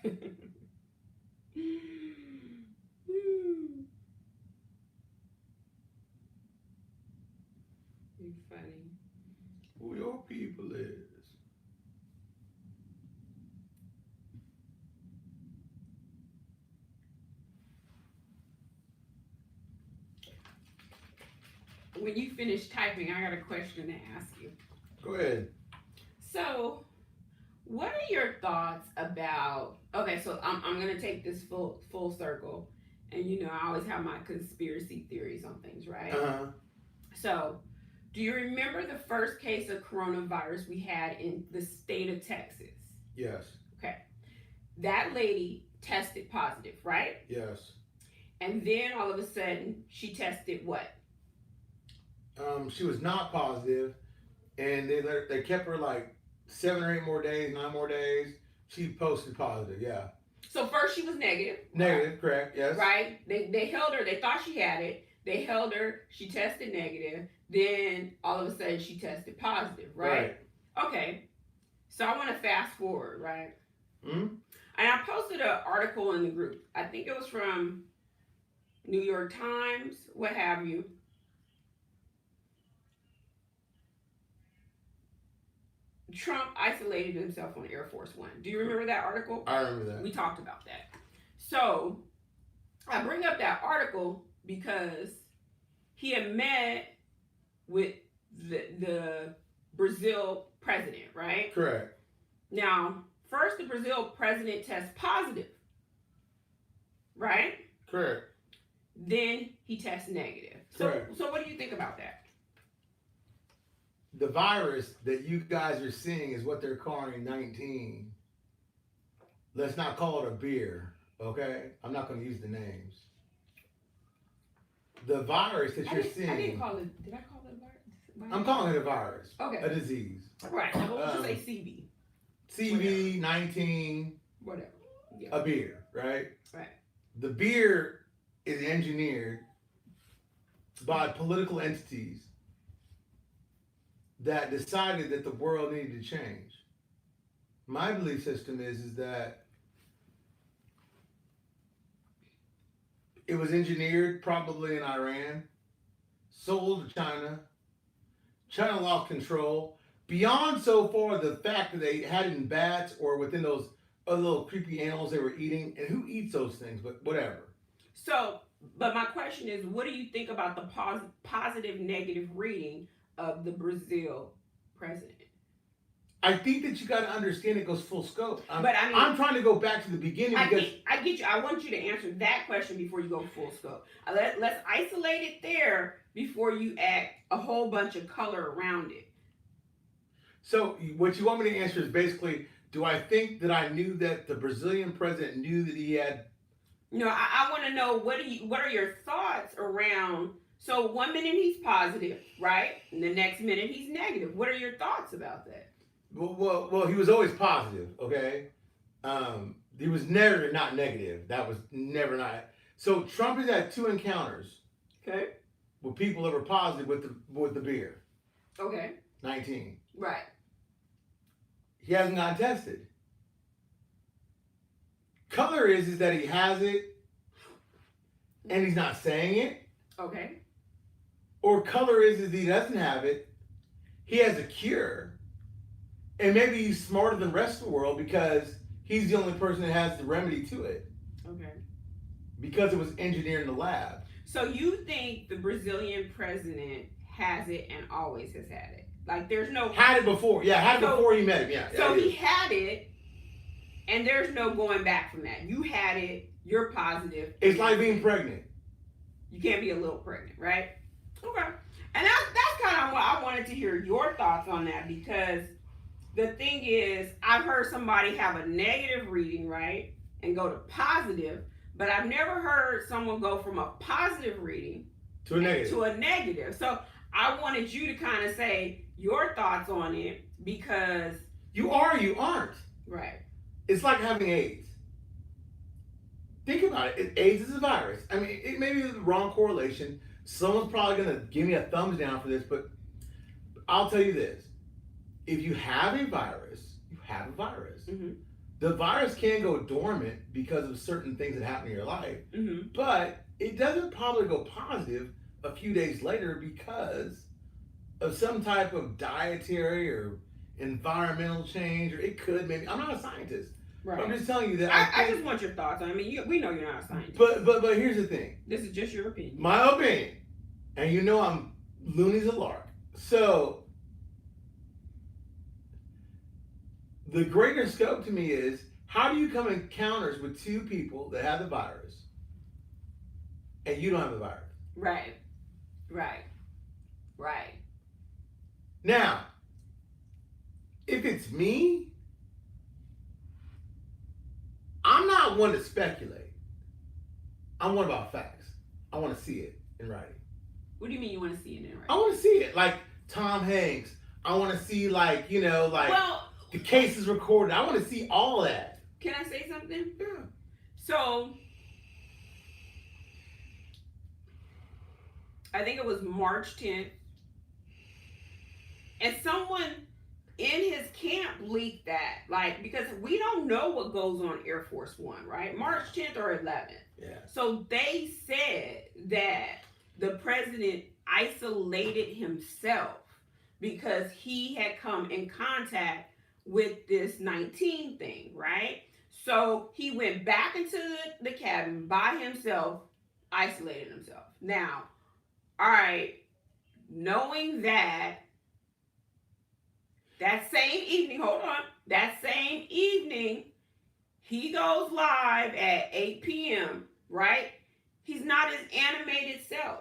You funny. Who your people is? When you finish typing, I got a question to ask you. Go ahead. So, what are your thoughts about? Okay, so I'm gonna take this full circle, and I always have my conspiracy theories on things, right? Uh-huh. So, do you remember the first case of coronavirus we had in the state of Texas? Yes. Okay, that lady tested positive, right? Yes. And then all of a sudden, she tested what? She was not positive, and they kept her like 7 or 8 more days, 9 more days. She posted positive. Yeah. So first she was negative. Negative, correct? Yes. Right. They held her. They thought she had it. They held her. She tested negative. Then all of a sudden she tested positive. Right. Okay. So I want to fast forward. Right. Hmm. And I posted an article in the group. I think it was from New York Times, what have you. Trump isolated himself on Air Force One. Do you remember that article? I remember that. We talked about that. So I bring up that article because he had met with the Brazil president, right? Correct. Now, first the Brazil president tests positive, right? Correct. Then he tests negative. Correct. So what do you think about that? The virus that you guys are seeing is what they're calling 19. Let's not call it a beer, okay? I'm not going to use the names. The virus that you're seeing. I didn't call it. Did I call it a virus? I'm calling it a virus. Okay. A disease. Right. We'll just say CB. CB, 19. Whatever. Yeah. A beer, right? Right. The beer is engineered by political entities that decided that the world needed to change. My belief system is that it was engineered probably in Iran, sold to China. China lost control. Beyond so far the fact that they had it in bats or within those other little creepy animals they were eating, and who eats those things, but whatever. So, but my question is, what do you think about the positive, negative reading of the Brazil president? I think that you got to understand it goes full scope. But I mean, I'm trying to go back to the beginning because I get you. I want you to answer that question before you go full scope. Let's isolate it there before you add a whole bunch of color around it. So what you want me to answer is basically, do I think that I knew that the Brazilian president knew that he had? No, I want to know what are your thoughts around? So 1 minute he's positive, right? And the next minute he's negative. What are your thoughts about that? Well, he was always positive, okay? He was never not negative. That was never not. So Trump has had 2 encounters, okay, with people that were positive with the beer. Okay. 19. Right. He hasn't gotten tested. Color is that he has it and he's not saying it. Okay. Or color is he doesn't have it. He has a cure. And maybe he's smarter than the rest of the world because he's the only person that has the remedy to it. Okay. Because it was engineered in the lab. So you think the Brazilian president has it and always has had it? Like there's no... Had it before. Yeah, had it before he met him. Yeah. So he had it and there's no going back from that. You had it, you're positive. It's like being pregnant. You can't be a little pregnant, right? Okay. And that's kind of what I wanted to hear your thoughts on that, because the thing is, I've heard somebody have a negative reading, right, and go to positive, but I've never heard someone go from a positive reading to a negative. So I wanted you to kind of say your thoughts on it, because you are, you aren't. Right. It's like having AIDS. Think about it. AIDS is a virus. I mean, it may be the wrong correlation. Someone's probably going to give me a thumbs down for this, but I'll tell you this. If you have a virus, you have a virus. Mm-hmm. the virus can go dormant because of certain things that happen in your life, Mm-hmm. but it doesn't probably go positive a few days later because of some type of dietary or environmental change, or it could maybe. I'm not a scientist, but I'm Right. just telling you that I just want your thoughts. I mean, we know you're not a scientist. But here's the thing. This is just your opinion. My opinion, and you know I'm loony's a lark. So the greater scope to me is how do you come encounters with two people that have the virus and you don't have the virus? Right. Right. Right. Now, if it's me, I'm not one to speculate. I'm one about facts. I want to see it in writing. What do you mean you want to see it in writing? I want to see it. Like Tom Hanks. I want to see Well, the case is recorded. I want to see all that. can I say something? Yeah. So, I think it was March 10th, and someone in his camp leaked that, like, because we don't know what goes on Air Force One, right? March 10th or 11th. Yeah. So they said that the president isolated himself because he had come in contact with this 19 thing, right? So he went back into the cabin by himself, isolated himself. Now, all right, knowing that same evening, hold on, that same evening, he goes live at 8 p.m., right? He's not his animated self.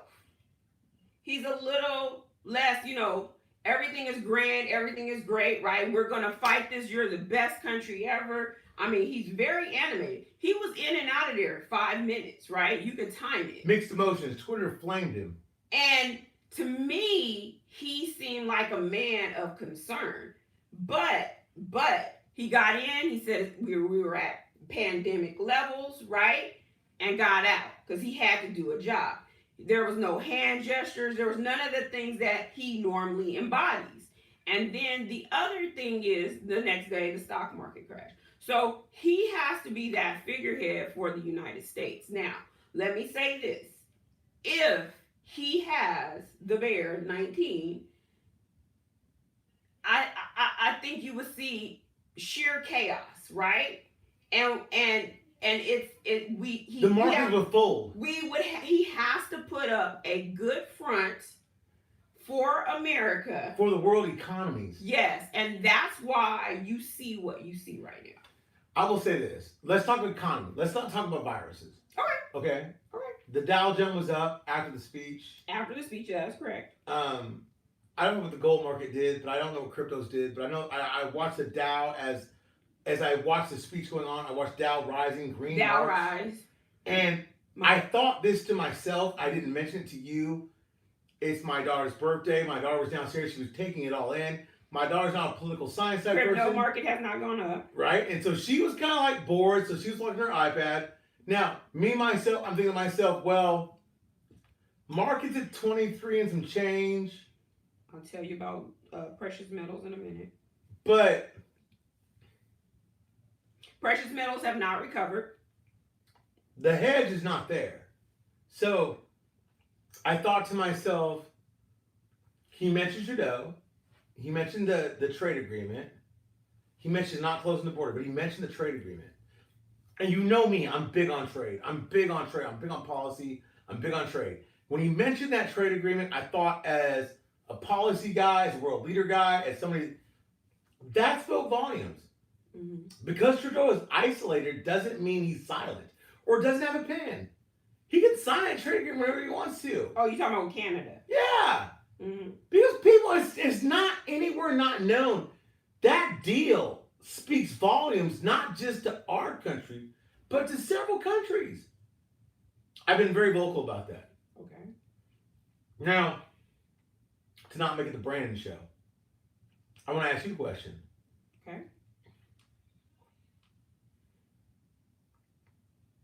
He's a little less, everything is grand, everything is great, right? We're going to fight this. You're the best country ever. I mean, he's very animated. He was in and out of there 5 minutes, right? You can time it. Mixed emotions. Twitter flamed him. And to me, he seemed like a man of concern. But he got in. He said we were at pandemic levels, right? And got out because he had to do a job. There was no hand gestures. There was none of the things that he normally embodies. And then the other thing is the next day, the stock market crashed. So he has to be that figurehead for the United States. Now, let me say this. If he has the bear 19, I think you would see sheer chaos, right? And the market would fold. He has to put up a good front for America, for the world economies. Yes, and that's why you see what you see right now. I will say this. Let's talk about economy. Let's not talk about viruses. Okay. The Dow Jones was up after the speech. After the speech, yeah, that's correct. I don't know what the gold market did, but I don't know what cryptos did. But I know I watched the Dow as I watched the speech going on. I watched Dow rising, green Dow marks. rise. And I thought this to myself. I didn't mention it to you. It's my daughter's birthday. My daughter was downstairs. She was taking it all in. My daughter's not a political science type person. Crypto market has not gone up. Right? And so she was kind of like bored. So she was watching her iPad. Now, myself, I'm thinking to myself, well, market's at 23 and some change. I'll tell you about precious metals in a minute. But precious metals have not recovered. The hedge is not there. So I thought to myself, he mentioned Trudeau. He mentioned the trade agreement. He mentioned not closing the border, but he mentioned the trade agreement. And you know me, I'm big on trade. I'm big on trade. I'm big on policy. I'm big on trade. When he mentioned that trade agreement, I thought as a policy guy, as a world leader guy, as somebody, that spoke volumes. Mm-hmm. Because Trudeau is isolated doesn't mean he's silent or doesn't have a pen. He can sign a trade agreement whenever he wants to. Oh, you're talking about Canada? Yeah. Mm-hmm. Because people, it's not anywhere not known. That deal speaks volumes, not just to our country, but to several countries. I've been very vocal about that. Okay. Now, to not make it the Brandon show, I want to ask you a question. Okay.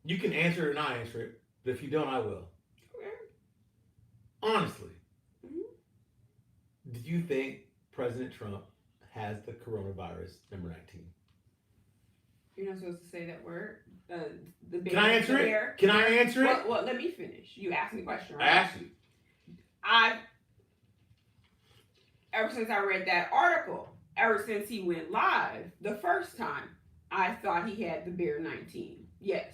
You can answer it or not answer it, but if you don't, I will. Okay. Honestly, do you think President Trump has the coronavirus number 19? You're not supposed to say that word. The bear. Can I answer it? Can I answer it? Well, let me finish. You asked me a question, I right? asked you. Ever since I read that article, ever since he went live the first time, I thought he had the bear 19. Yes.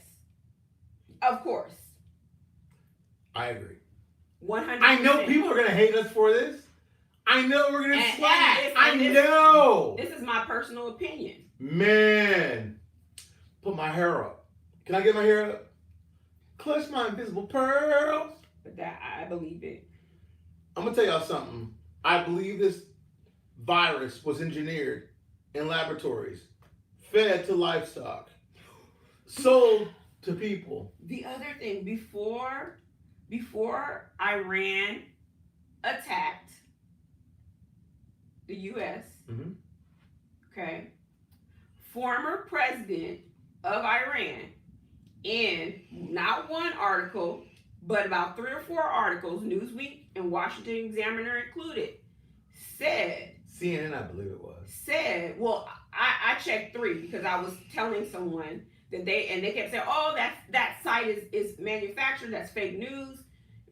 Of course. I agree. 100%. I know people are going to hate us for this. I know we're going to slack. I this, know. This is my personal opinion. Man. Put my hair up. Can I get my hair up? Clutch my invisible pearls. But that, I believe it. I'm going to tell y'all something. I believe this virus was engineered in laboratories, fed to livestock, sold to people. The other thing, before Iran attacked the U.S., okay, former president of Iran, in not one article, but about 3 or 4 articles, Newsweek and Washington Examiner included, said, CNN, I believe it was, said, well, I checked 3 because I was telling someone that they kept saying, oh, that site is manufactured, that's fake news,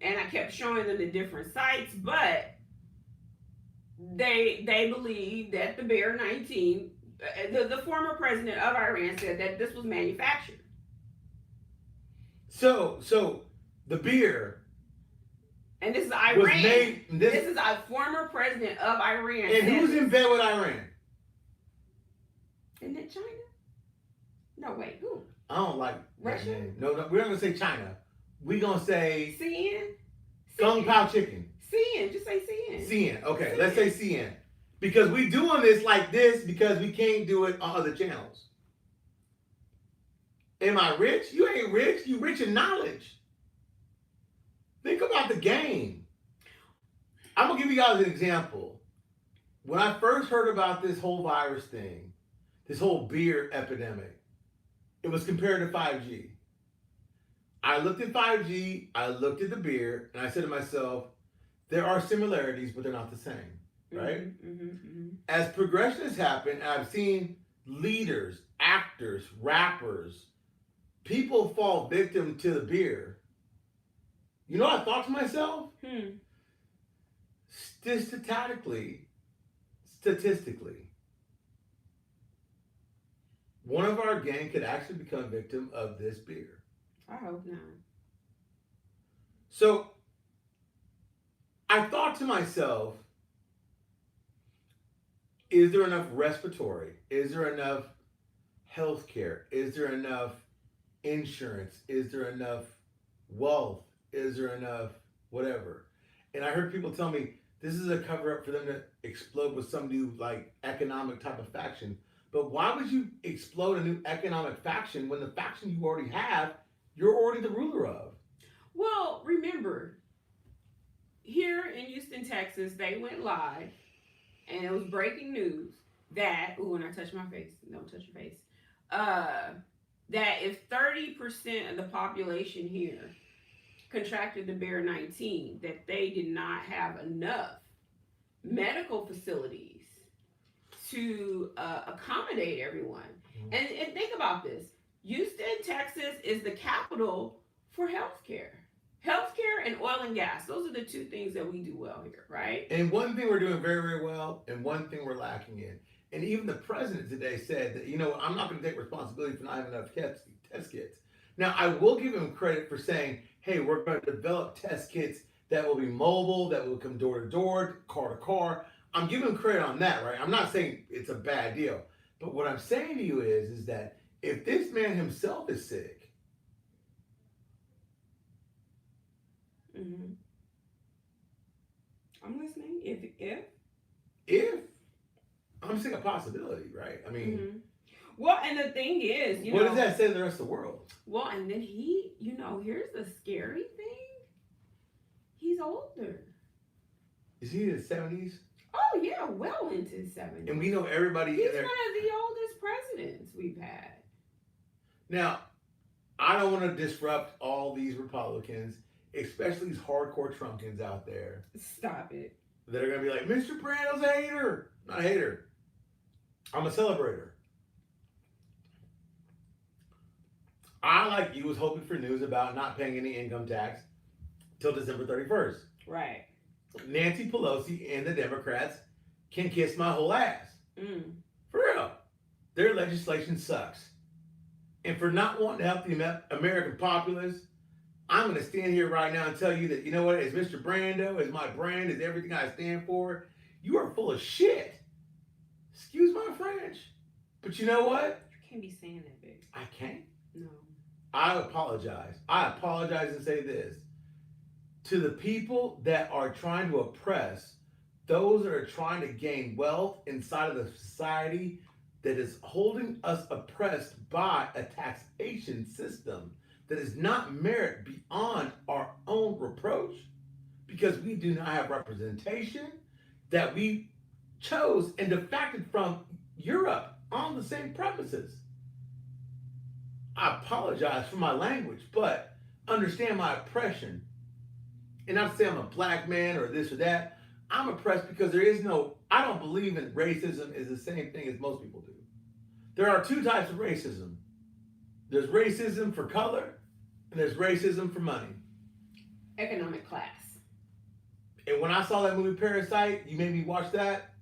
and I kept showing them the different sites, but they believe that the Bear 19, the former president of Iran said that this was manufactured. So the beer, and this is Iran. This is a former president of Iran. And who's in bed with Iran? Isn't it China? No, wait, who? I don't like Russia. No, we're not gonna say China. We're gonna say CN. Kung Pao Chicken. CN, just say CN. CN. Okay, CN. Let's say CN. Because we doing this like this because we can't do it on other channels. Am I rich? You ain't rich. You rich in knowledge. Think about the game. I'm gonna give you guys an example. When I first heard about this whole virus thing, this whole beer epidemic, it was compared to 5G. I looked at 5G, I looked at the beer, and I said to myself, there are similarities, but they're not the same, right? As progression has happened, I've seen leaders, actors, rappers, people fall victim to the beer. You know what I thought to myself? Statistically, one of our gang could actually become a victim of this beer. I hope not. So I thought to myself, is there enough respiratory? Is there enough health care? Is there enough insurance? Is there enough wealth? Is there enough whatever? And I heard people tell me this is a cover up for them to explode with some new like economic type of faction. But why would you explode a new economic faction when the faction you already have, you're already the ruler of? Well, remember, here in Houston, Texas, they went live, and it was breaking news that, when I touch my face, don't touch your face, that if 30% of the population here contracted the Bear 19, that they did not have enough medical facilities to accommodate everyone. And think about this. Houston, Texas is the capital for healthcare. Healthcare and oil and gas. Those are the 2 things that we do well here, right? And one thing we're doing very, very well, and one thing we're lacking in. And even the president today said that, I'm not going to take responsibility for not having enough test kits. Now, I will give him credit for saying, hey, we're going to develop test kits that will be mobile, that will come door to door, car to car. I'm giving him credit on that, right? I'm not saying it's a bad deal. But what I'm saying to you is that if this man himself is sick, I'm listening. If I'm saying a possibility, right? I mean, well, and the thing is, what does that say to the rest of the world? Well, and then he, here's the scary thing. He's older. Is he in his 70s? Oh yeah, well into his 70s. And we know everybody. He's one of the oldest presidents we've had. Now, I don't want to disrupt all these Republicans, especially these hardcore Trumpkins out there. Stop it. That are going to be like, Mr. Brando's a hater. Not a hater. I'm a celebrator. I, like you, was hoping for news about not paying any income tax till December 31st. Right. Nancy Pelosi and the Democrats can kiss my whole ass. Mm. For real. Their legislation sucks. And for not wanting to help the American populace, I'm going to stand here right now and tell you that, you know what, as Mr. Brando, as my brand, as everything I stand for, you are full of shit. Excuse my French. But you know what? You can't be saying that, babe. I can't. No. I apologize. I apologize and say this. To the people that are trying to oppress those that are trying to gain wealth inside of the society that is holding us oppressed by a taxation system that is not merit beyond our own reproach because we do not have representation that we chose and defected from Europe on the same premises. I apologize for my language, but understand my oppression. And not to say I'm a black man or this or that. I'm oppressed because there is no, I don't believe in racism is the same thing as most people do. There are two types of racism. There's racism for color, and there's racism for money. Economic class. And when I saw that movie Parasite, you made me watch that.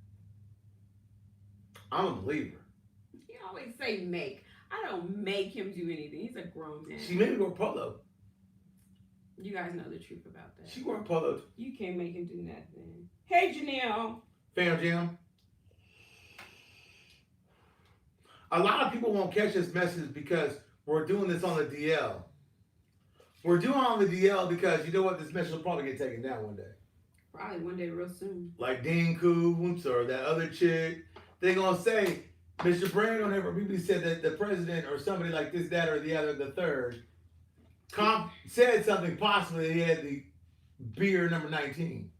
I'm a believer. You always say make. I don't make him do anything. He's a grown man. She made me wear polo. You guys know the truth about that. She wore polo. You can't make him do nothing. Hey, Janelle. Fam Jam. A lot of people won't catch this message because we're doing this on the DL. We're doing it on the DL because you know what? This message will probably get taken down one day. Probably one day real soon. Like Dean Koontz or that other chick. They're going to say, Mr. Brando never really said that the president or somebody like this, that, or the other, the third, said something possibly he had the beer number 19.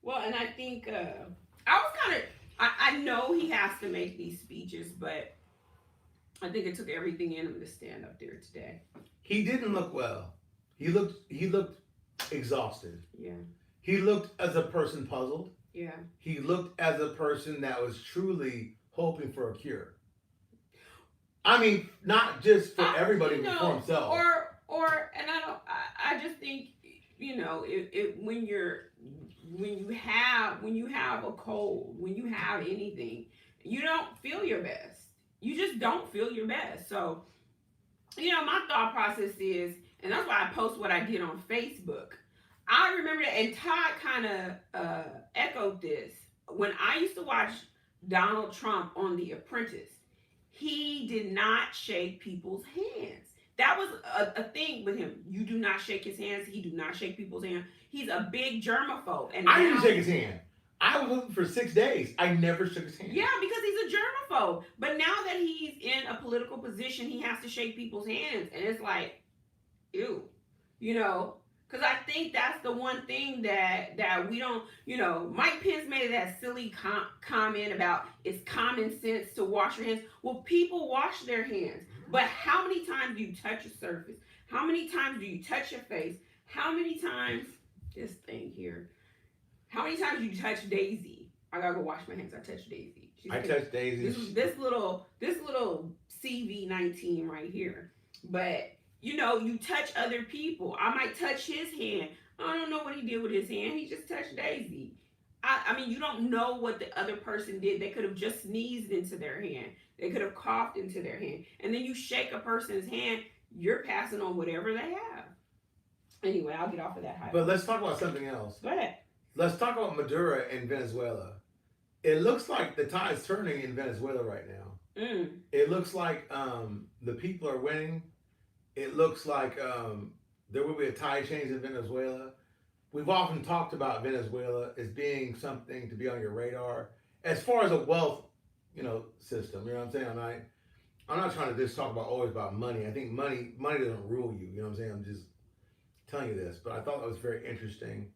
Well, and I think, I was kind of, I know he has to make these speeches, but I think it took everything in him to stand up there today. He didn't look well. He looked exhausted. Yeah. He looked as a person puzzled. Yeah. He looked as a person that was truly hoping for a cure. I mean, not just for everybody, but for himself. And I just think, you know, when you have a cold, when you have anything, you don't feel your best. You just don't feel your best. So, you know, my thought process is, and that's why I post what I did on Facebook. I remember that, and Todd kind of echoed this. When I used to watch Donald Trump on The Apprentice, he did not shake people's hands. That was a thing with him. You do not shake his hands. He do not shake people's hands. He's a big germaphobe. And I didn't shake his hand. I was with him for 6 days. I never shook his hand. Yeah, because he's a germaphobe. But now that he's in a political position, he has to shake people's hands. And it's like, ew. You know? Because I think that's the one thing that we don't, you know, Mike Pence made that silly comment about it's common sense to wash your hands. Well, people wash their hands. But how many times do you touch a surface? How many times do you touch your face? How many times, this thing here, how many times do you touch Daisy? I gotta go wash my hands. I touch Daisy. I touched Daisy. This little CV19 right here. But you know, you touch other people. I might touch his hand. I don't know what he did with his hand. He just touched Daisy. I mean, you don't know what the other person did. They could have just sneezed into their hand. They could have coughed into their hand. And then you shake a person's hand, you're passing on whatever they have. Anyway, I'll get off of that high. But let's talk about something else. Go ahead. Let's talk about Maduro and Venezuela. It looks like the tide is turning in Venezuela right now. It looks like the people are winning. It looks like there will be a tide change in Venezuela. We've often talked about Venezuela as being something to be on your radar as far as a wealth, you know, system. You know what I'm saying? I'm not trying to just talk about always about money. I think money doesn't rule you. You know what I'm saying? I'm just telling you this. But I thought that was very interesting.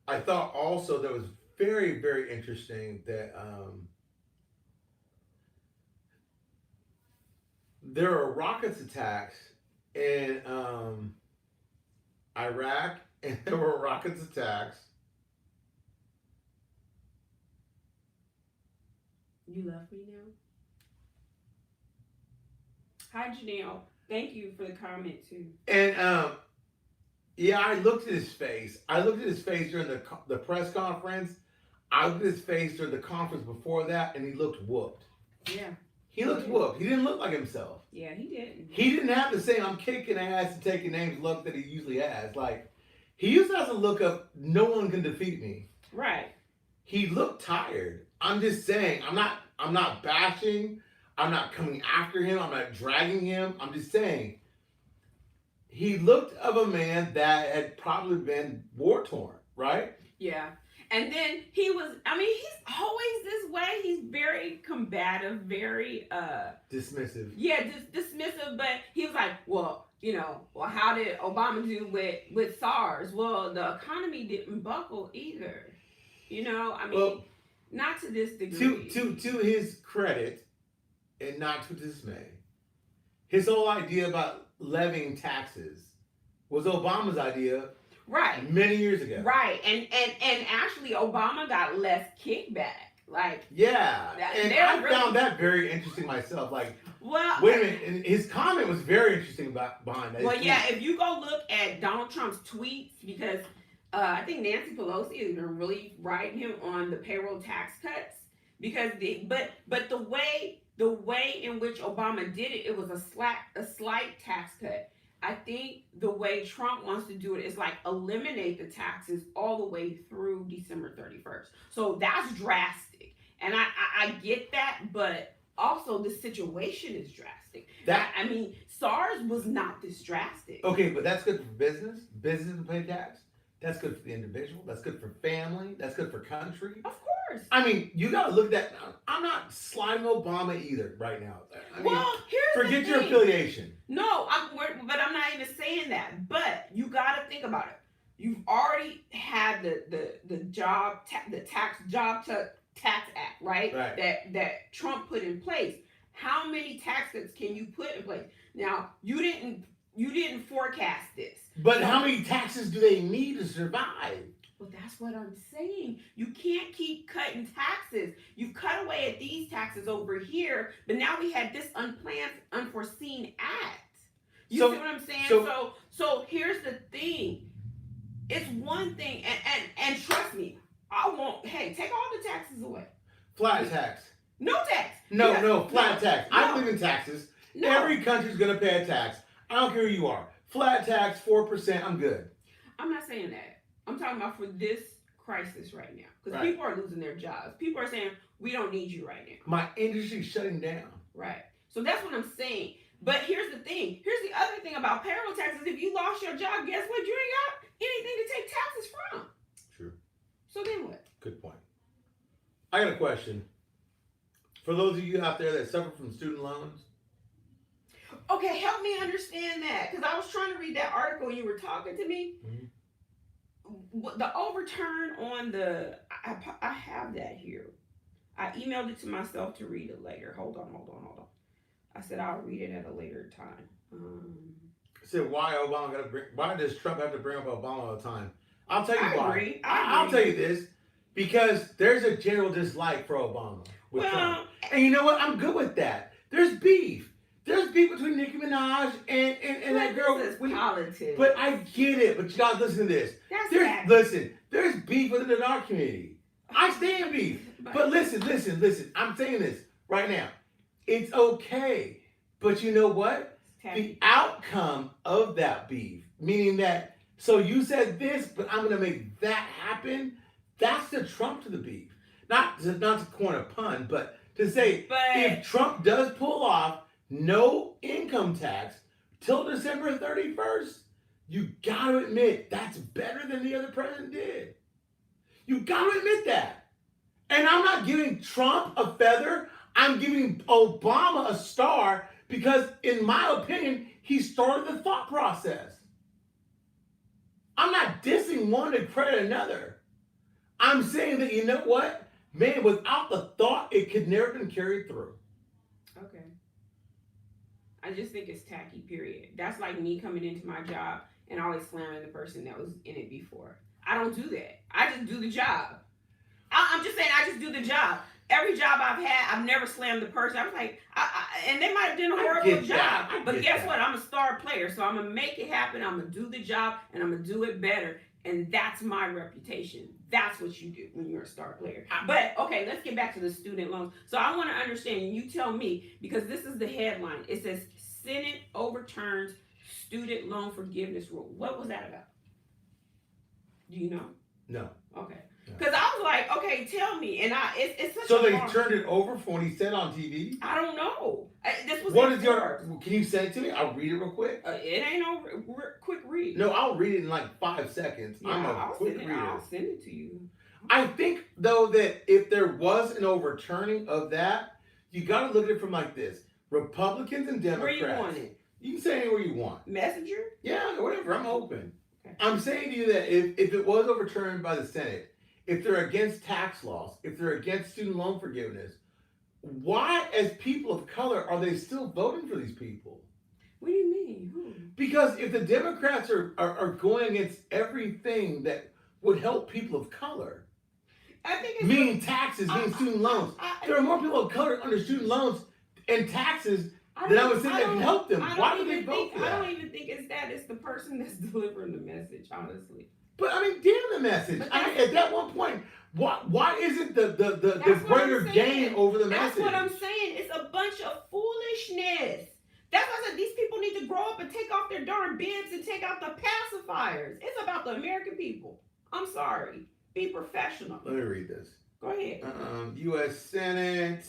I thought also that was very, very interesting that there are rockets attacks in Iraq, and there were rockets attacks. You love me now? Hi, Janelle. Thank you for the comment too. And yeah, I looked at his face. I looked at his face during the press conference. I looked at his face during the conference before that, and he looked whooped. Yeah. He looked whooped. He didn't look like himself. Yeah, he didn't. He didn't have the same "I'm kicking ass and taking names" look that he usually has. Like, he used to have a look of "no one can defeat me." Right. He looked tired. I'm just saying. I'm not bashing. I'm not coming after him. I'm not dragging him. I'm just saying. He looked of a man that had probably been war torn, right? Yeah. And then he was, I mean, he's always this way. He's very combative, very dismissive. Yeah, dismissive, but he was like, well, how did Obama do with SARS? Well, the economy didn't buckle either. I mean, well, not to this degree. To his credit, and not to dismay, his whole idea about levying taxes was Obama's idea. Right. Many years ago. Right. And actually Obama got less kickback. Like, yeah. And I found that very interesting myself. Like, well, wait a minute. And his comment was very interesting behind that. Well, yeah, if you go look at Donald Trump's tweets, because I think Nancy Pelosi has been really riding him on the payroll tax cuts, because but the way in which Obama did it, it was a slight tax cut. I think the way Trump wants to do it is like eliminate the taxes all the way through December 31st. So that's drastic. And I get that, but also the situation is drastic. I mean, SARS was not this drastic. Okay, but that's good for business. Business to pay tax. That's good for the individual. That's good for family. That's good for country. Of course. I mean, you got to look at that. I'm not sliding Obama either right now. I mean, well, here's forget your affiliation. No, but I'm not even saying that. But you got to think about it. You've already had the Tax Act, right? That Trump put in place. How many tax cuts can you put in place? Now, you didn't forecast this. But how many taxes do they need to survive? Well, that's what I'm saying. You can't keep cutting taxes. You've cut away at these taxes over here, but now we had this unplanned, unforeseen act. You see what I'm saying? So here's the thing. It's one thing, and trust me, take all the taxes away. Flat tax. No tax. No, flat tax. I believe in taxes. No. Every country's going to pay a tax. I don't care who you are. Flat tax, 4%, I'm good. I'm not saying that. I'm talking about for this crisis right now. Because people are losing their jobs. People are saying, we don't need you right now. My industry's shutting down. Right. So that's what I'm saying. But here's the thing. Here's the other thing about payroll taxes. If you lost your job, guess what? You ain't got anything to take taxes from. True. So then what? Good point. I got a question. For those of you out there that suffer from student loans. Okay, help me understand that. Because I was trying to read that article and you were talking to me. Mm-hmm. The overturn on the... I have that here. I emailed it to myself to read it later. Hold on. I said I'll read it at a later time. Said why does Trump have to bring up Obama all the time? I'll tell you why. I'll tell you this. Because there's a general dislike for Obama with Trump. And you know what? I'm good with that. There's beef. There's beef between Nicki Minaj and that girl. This is politics. But I get it. But you gotta listen to this. There's beef within the dark community. I stand beef. But listen. I'm saying this right now. It's okay. But you know what? The outcome of that beef, meaning that, so you said this, but I'm going to make that happen. That's the Trump to the beef. Not to coin a pun, but to say, if Trump does pull off no income tax till December 31st, you got to admit that's better than the other president did. You got to admit that. And I'm not giving Trump a feather. I'm giving Obama a star because, in my opinion, he started the thought process. I'm not dissing one to credit another. I'm saying that, you know what? Man, without the thought, it could never been carried through. Okay. I just think it's tacky, period. That's like me coming into my job and always slamming the person that was in it before. I don't do that. I just do the job. I'm just saying I just do the job. Every job I've had, I've never slammed the person. I was like, and they might have done a I horrible get job. that. I But get guess that. what? I'm a star player, so I'm gonna make it happen. I'm gonna do the job, and I'm gonna do it better. And that's my reputation. That's what you do when you're a star player. But okay, let's get back to the student loans. So I want to understand. You tell me, because this is the headline. It says Senate overturns student loan forgiveness rule. What was that about? Do you know? No. Okay. No. Because I was like, okay, tell me. And it's such So a they long, turned it over from what he said on TV? I don't know. This was What in is your? Forbes. Can you send it to me? I'll read it real quick. It ain't no quick read. No, I'll read it in like 5 seconds. Yeah, I'm a I'll quick send it. reader. I'll send it to you. I think though that if there was an overturning of that, you got to look at it from like this: Republicans and Democrats. Where you want it? You can say anywhere you want. Messenger? Yeah, whatever. I'm open. Okay. I'm saying to you that if it was overturned by the Senate, if they're against tax laws, if they're against student loan forgiveness, why, as people of color, are they still voting for these people? What do you mean? Who? Because if the Democrats are going against everything that would help people of color, I think it's meaning taxes, meaning student loans, there are more people of color under student loans and taxes than I would say that can help them. Why do they vote for that? I don't even think it's that. It's the person that's delivering the message, honestly. But I mean, damn the message. I mean, at that one point, why isn't the greater gain over the message? That's what I'm saying. It's a bunch of foolishness. That's why I said these people need to grow up and take off their darn bibs and take out the pacifiers. It's about the American people. I'm sorry. Be professional. Let me read this. Go ahead. U.S. Senate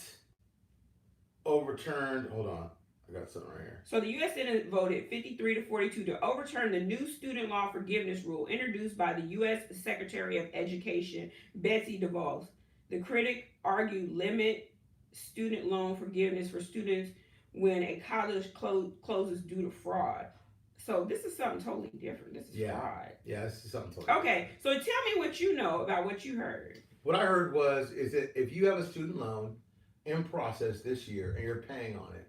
overturned. Hold on. I got something right here. So the U.S. Senate voted 53 to 42 to overturn the new student loan forgiveness rule introduced by the U.S. Secretary of Education, Betsy DeVos. The critic argued limit student loan forgiveness for students when a college closes due to fraud. So this is something totally different. This is fraud. Yeah, this is something totally Okay, so tell me what you know about what you heard. What I heard is that if you have a student loan in process this year and you're paying on it,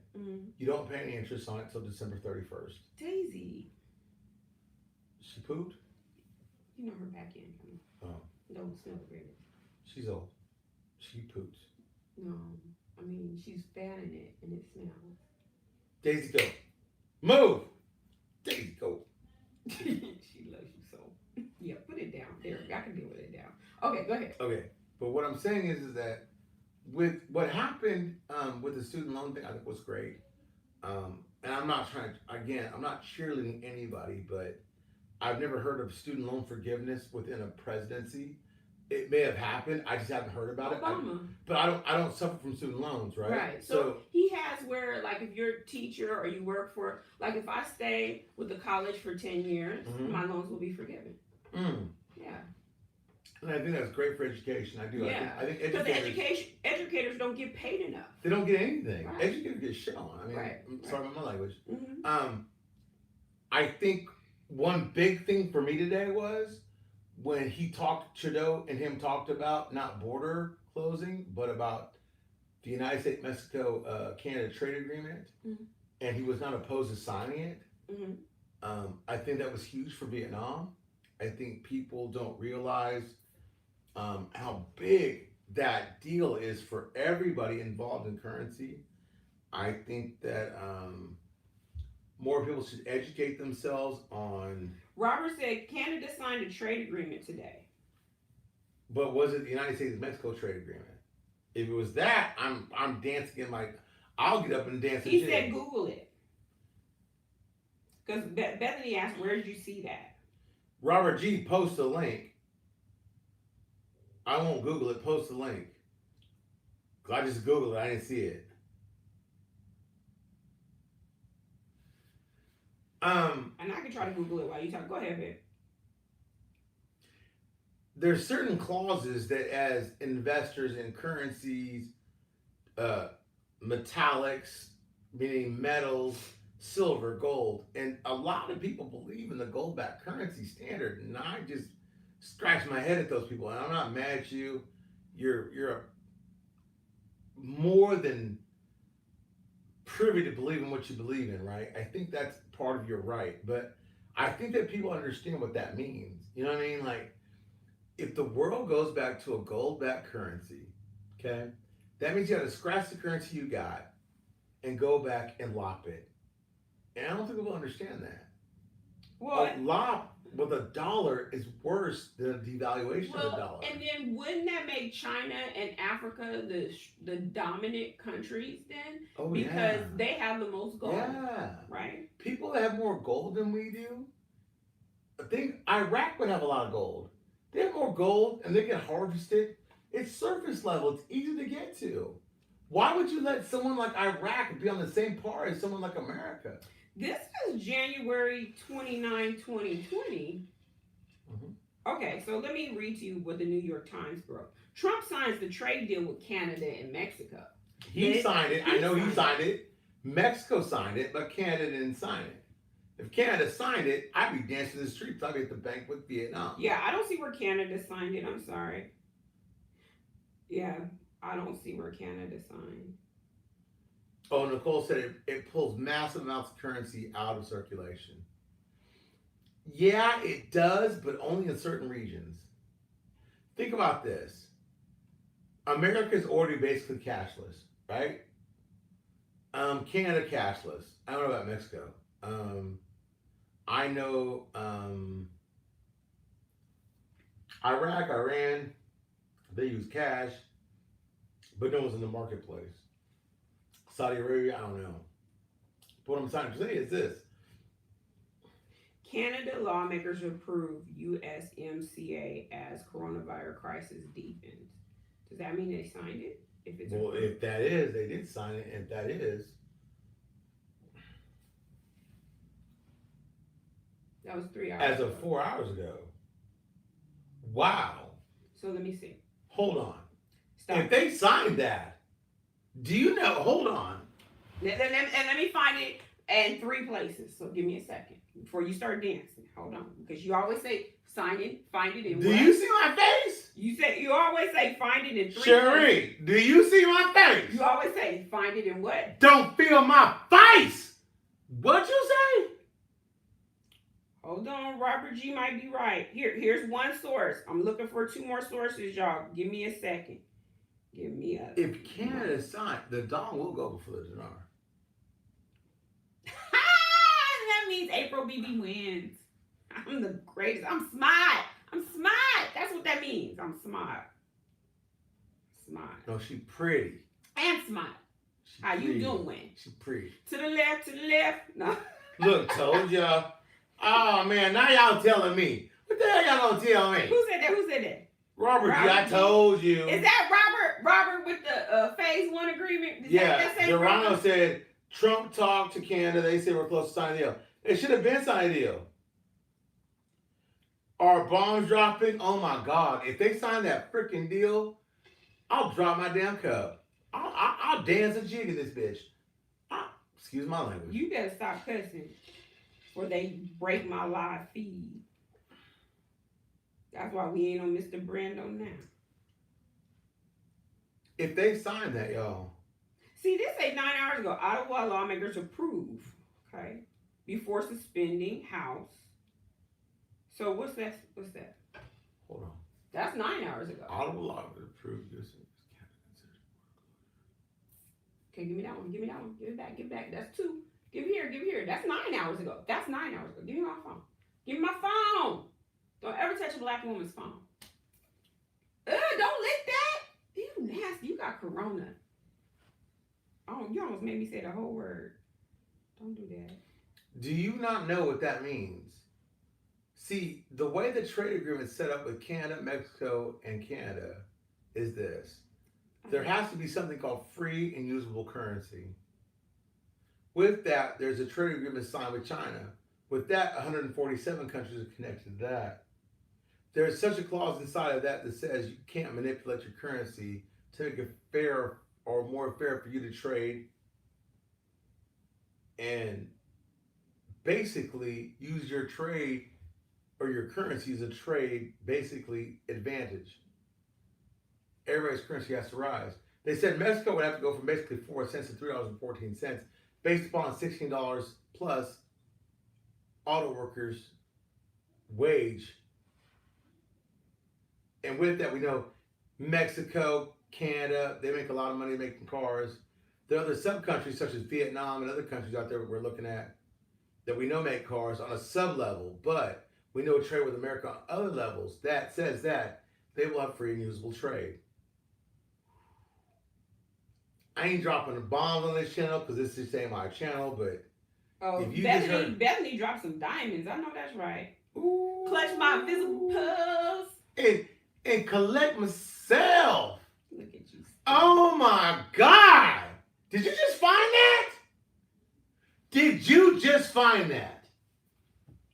you don't pay any interest on it until December 31st. Daisy. She pooped? You know her back end. Oh. Don't smell the baby. She's old. She poops. No, I mean, she's fanning it and it smells. Daisy, go. Move! Daisy, go. She loves you so. Yeah, put it down. There, I can deal with it down. Okay, go ahead. Okay, but what I'm saying is that with what happened with the student loan thing, I think was great. And I'm not trying to, again, I'm not cheerleading anybody, but I've never heard of student loan forgiveness within a presidency. It may have happened. I just haven't heard about Obama. it. But I don't suffer from student loans, right? Right. So he has where, like, if you're a teacher or you work for, like, if I stay with the college for 10 years, my loans will be forgiven. Yeah. And I think that's great for education. I do. Yeah. I think because educators don't get paid enough. They don't get anything. Right. Educators get shit on. I mean, right. Sorry about my language. Mm-hmm. I think one big thing for me today was when he talked, Trudeau and him talked about not border closing, but about the United States Mexico Canada trade agreement, and he was not opposed to signing it. I think that was huge for Vietnam. I think people don't realize how big that deal is for everybody involved in currency. I think that more people should educate themselves on. Robert said Canada signed a trade agreement today. But was it the United States and Mexico trade agreement? If it was that, I'm dancing in my. I'll get up and dance. He said Google it. Because Bethany asked, where did you see that? Robert G, post a link. I won't Google it, post a link. I just Googled it, I didn't see it. And I can try to Google it while you talk. Go ahead, babe. There's certain clauses that as investors in currencies, metallics, meaning metals, silver, gold, and a lot of people believe in the gold-backed currency standard, and I just scratch my head at those people. And I'm not mad at you. You're more than privy to believe in what you believe in, right? I think that's part of your right, but I think that people understand what that means. You know what I mean? Like, if the world goes back to a gold-backed currency, okay, that means you got to scratch the currency you got and go back and lop it. And I don't think people understand that. Well, A lop with a dollar is worse than a devaluation of the dollar. and then wouldn't that make China and Africa the dominant countries then? Oh, Because yeah. they have the most gold. Yeah. Right? People that have more gold than we do, I think Iraq would have a lot of gold. They have more gold and they get harvested. It's surface level. It's easy to get to. Why would you let someone like Iraq be on the same par as someone like America? This is January 29, 2020. Mm-hmm. Okay, so let me read to you what the New York Times wrote. Trump signs the trade deal with Canada and Mexico. He signed it. I know he signed it. Mexico signed it, but Canada didn't sign it. If Canada signed it, I'd be dancing in the streets. I'd be at the bank with Vietnam. Yeah, I don't see where Canada signed it. I'm sorry. Yeah, I don't see where Canada signed. Oh, Nicole said it pulls massive amounts of currency out of circulation. Yeah, it does, but only in certain regions. Think about this. America's already basically cashless, right? Canada cashless. I don't know about Mexico. I know Iraq, Iran, they use cash, but no one's in the marketplace. Saudi Arabia, I don't know. But what I'm trying to say is this. Canada lawmakers approve USMCA as coronavirus crisis deepens. Does that mean they signed it? If that is, they did sign it. If that is, that was 3 hours as ago. of 4 hours ago. Wow. So let me see. Hold on. Stop. If they signed that, do you know? Hold on. And let me find it in 3 places. So give me a second before you start dancing. Hold on, because you always say sign it, find it in. Do you see my face? You always say find it in 3 Cherie, places. do you see my face? You always say find it in what? Don't feel my face. What'd you say? Hold on, Robert G might be right. Here's one source. I'm looking for 2 more sources, y'all. Give me a second. Give me a. If Canada signed, the dollar will go before the dinar. That means April BB wins. I'm the greatest. I'm smart. That's what that means. I'm smart. No, she pretty. And smart. She How pretty. you doing? She pretty. To the left. No. Look, told y'all. Oh man, now y'all telling me. What the hell y'all gonna tell me? Who said that? Robert G, I told you. Is that Robert with the phase 1 agreement? Yeah, Geronimo said Trump talked to Canada. They said we're close to signing a deal. It should have been signed a deal. Are bombs dropping? Oh my God! If they sign that freaking deal, I'll drop my damn cup. I'll dance a jig in this bitch. Excuse my language. You better stop cussing, or they break my live feed. That's why we ain't on Mr. Brando now. If they sign that, y'all. See, this ain't 9 hours ago. Ottawa lawmakers approve, okay, before suspending House. So what's that? Hold on. That's 9 hours ago. Ottawa lawmakers approved this. Okay, give me that one. Give it back. That's 2. Give here. That's 9 hours ago. Give me my phone. Give me my phone. Don't ever touch a black woman's phone. Don't lick that. You nasty. You got corona. Oh, you almost made me say the whole word. Don't do that. Do you not know what that means? See, the way the trade agreement is set up with Canada, Mexico, and Canada is this. There has to be something called free and usable currency. With that, there's a trade agreement signed with China. With that, 147 countries are connected to that. There's such a clause inside of that that says you can't manipulate your currency to make it fair or more fair for you to trade and basically use your trade or your currency as a trade basically advantage. Everybody's currency has to rise. They said Mexico would have to go from basically 4 cents to $3.14 based upon $16 plus auto workers' wage. And with that, we know Mexico, Canada, they make a lot of money making cars. There are other sub-countries such as Vietnam and other countries out there we're looking at that we know make cars on a sub-level, but we know trade with America on other levels that says that they will have free and usable trade. I ain't dropping the bombs on this channel because this is ain't my channel, but if you just heard... Bethany dropped some diamonds. I know that's right. Ooh. Clutch my invisible pearls. And collect myself. Look at you. Oh my God. Did you just find that? Did you just find that?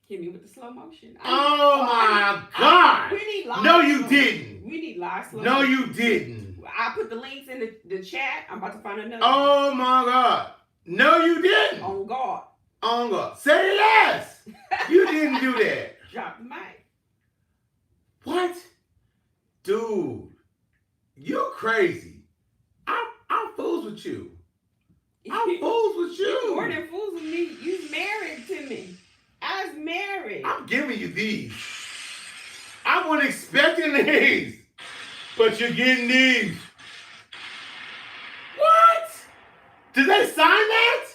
Hit me with the slow motion. Oh my God. We need live. No, you didn't. We need live slow No, motion. you didn't. I put the links in the chat. I'm about to find another. Oh my God. No, you didn't. On God. On God. Say less. You didn't do that. Drop the mic. What? Dude, you're crazy. I'm fools with you. I'm fools with you. You're more than fools with me. You married to me. I was married. I'm giving you these. I wasn't expecting these. But you're getting these. What? Did they sign that?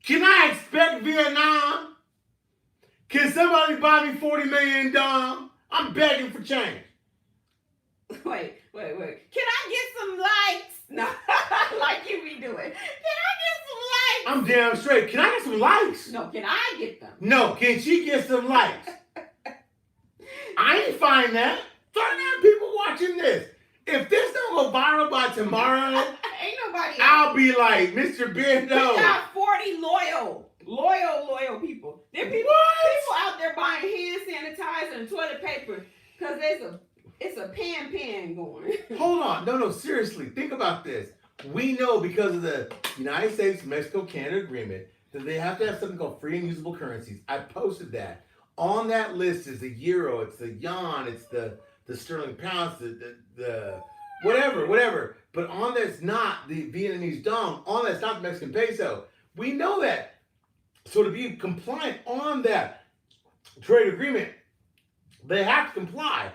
Can I expect Vietnam? Can somebody buy me 40 million dong? I'm begging for change. Wait. Can I get some likes? No, like you be doing. Can I get some likes? I'm damn straight. Can I get some likes? No, can I get them? No, can she get some likes? I ain't find that. 39 people watching this. If this don't go viral by tomorrow, ain't nobody. I'll be like, Mr. Bendo. We got 40 loyal people. There are people out there buying hand sanitizer and toilet paper because it's a pan going. Hold on. No, seriously. Think about this. We know because of the United States, Mexico, Canada agreement that they have to have something called free and usable currencies. I posted that. On that list is the euro, it's the yuan, it's the sterling pounds, the whatever. But on that's not the Vietnamese dong. On that's not the Mexican peso. We know that. So to be compliant on that trade agreement, they have to comply.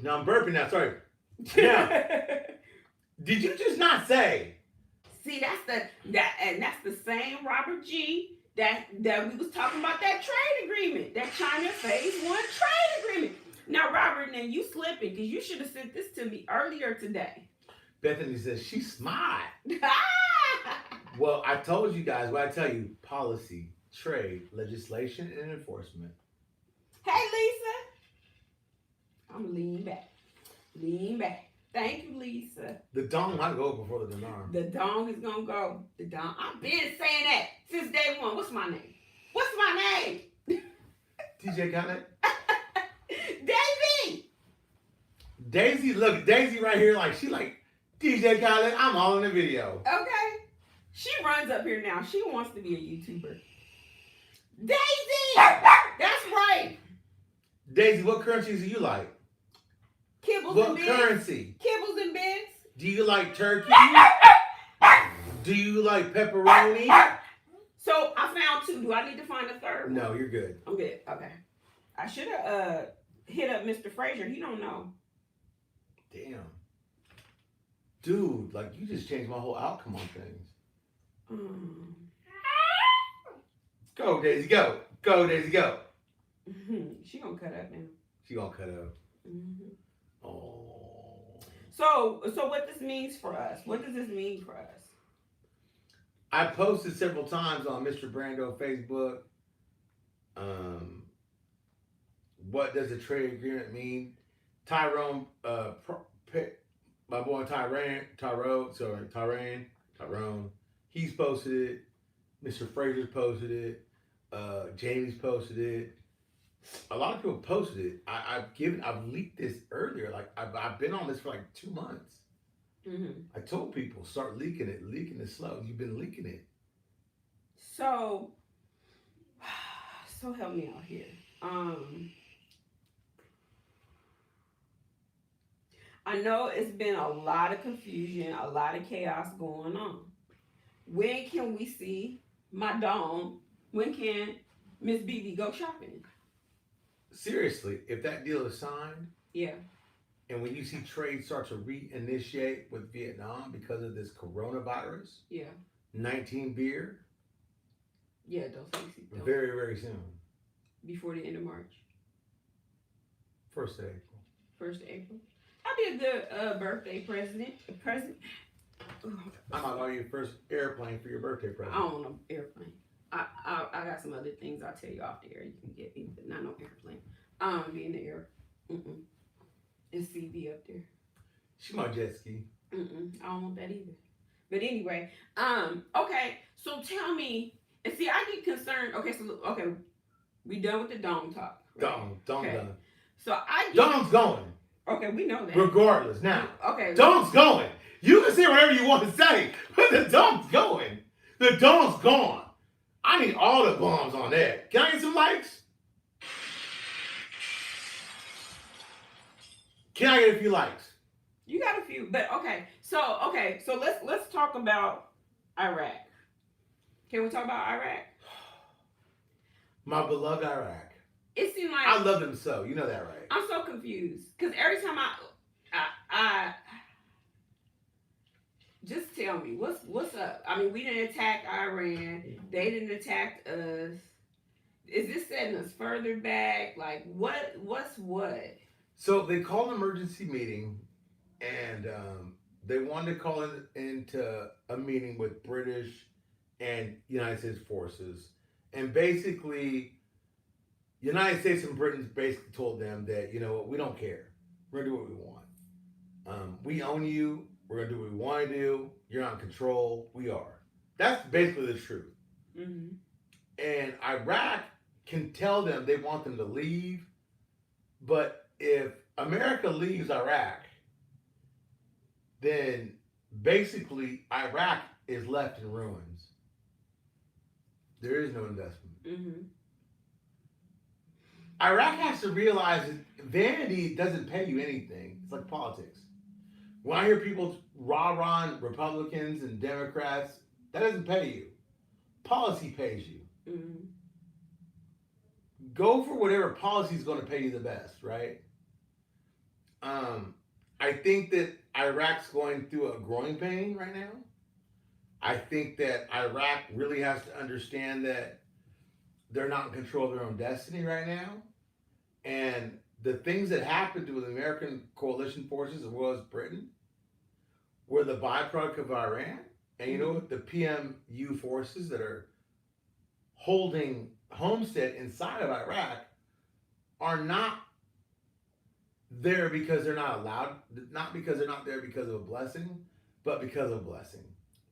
Now I'm burping now, sorry. Now, did you just not say? See, that's the same Robert G. that we was talking about that trade agreement, that China phase 1 trade agreement. Now, Robert, now you slipping because you should have sent this to me earlier today. Bethany says she's smart. Well, I told you guys what I tell you: policy, trade, legislation, and enforcement. Hey, Lisa. I'm gonna lean back. Thank you, Lisa. The dong might go before the dinar. The dong is gonna go. The dong. I've been saying that since day one. What's my name? DJ Khaled. Daisy. Look, Daisy right here, she like DJ Khaled. I'm all in the video. Okay. She runs up here now. She wants to be a YouTuber. Daisy. That's right. Daisy, what currencies do you like? Kibbles what and bits. Currency? Kibbles and bits. Do you like turkey? Do you like pepperoni? So I found 2. Do I need to find a third one? No, you're good. I'm good. Okay. I should have hit up Mr. Frazier. He don't know. Damn. Dude, you just changed my whole outcome on things. Go, Daisy, go. Go, Daisy, go. She gonna cut up now. She gonna cut up. Mm-hmm. Oh. So what this means for us? What does this mean for us? I posted several times on Mr. Brando Facebook. What does a trade agreement mean? Tyrone, my boy Tyrone, he's posted it. Mr. Frazier's posted it. Jamie's posted it. A lot of people posted it. I've leaked this earlier. I've been on this for 2 months. Mm-hmm. I told people start leaking it. Leaking it slow. You've been leaking it. So help me out here. I know it's been a lot of confusion, a lot of chaos going on. When can we see my dome? When can Miss BB go shopping? Seriously, if that deal is signed, yeah, and when you see trade start to reinitiate with Vietnam because of this coronavirus, Yeah. 19 beer, Yeah, those very, very soon. before the end of March. 1st of April. 1st of April. That'd be a good birthday present. I might buy you your first airplane for your birthday present. I don't want no airplane. I got some other things I'll tell you off the air. You can get me, but not no airplane. Be in the air. And CB up there. She my jet ski. I don't want that either. But anyway, okay. So tell me, and see, I get concerned. Okay, so okay, we done with the dome talk. Right? Dome okay. done. So I get, Dome's going. Okay, we know that. Regardless, now. Okay. Dome's going. You can say whatever you want to say, but the dome's going. The dome's gone. I need all the bombs on that. Can I get some likes? Can I get a few likes? You got a few, but okay. So let's talk about Iraq. Can we talk about Iraq? My beloved Iraq. It seemed like I love them so. You know that, right? I'm so confused because every time I just tell me what's up. I mean, we didn't attack Iran. They didn't attack us. Is this setting us further back? Like what's what? So they called an emergency meeting, and they wanted to call it into a meeting with British and United States forces, and basically, United States and Britain basically told them that, you know what, we don't care. We're gonna do what we want. We own you. We're gonna do what we want to do. You're not in control. We are. That's basically the truth. Mm-hmm. And Iraq can tell them they want them to leave, but if America leaves Iraq, then basically Iraq is left in ruins. There is no investment. Mm-hmm. Iraq has to realize that vanity doesn't pay you anything. It's like politics. When I hear people rah-rah Republicans and Democrats, that doesn't pay you. Policy pays you. Mm-hmm. Go for whatever policy is going to pay you the best, right? I think that Iraq's going through a growing pain right now. I think that Iraq really has to understand that they're not in control of their own destiny right now. And the things that happened to the American coalition forces as well as Britain were the byproduct of Iran. And you know what? The PMU forces that are holding Homestead inside of Iraq are not there because they're not allowed, not because they're not there because of a blessing, but because of a blessing.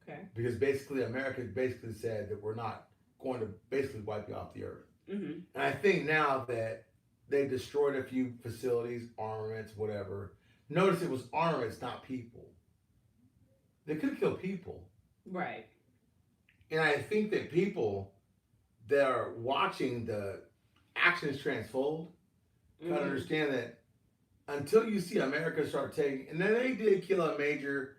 Okay. Because basically America basically said that we're not going to basically wipe you off the earth. Mm-hmm. And I think now that they destroyed a few facilities, armaments, whatever. Notice it was armaments, not people. They could have killed people. Right. And I think that people that are watching the actions transfold gotta understand that until you see America start taking, and then they did kill a major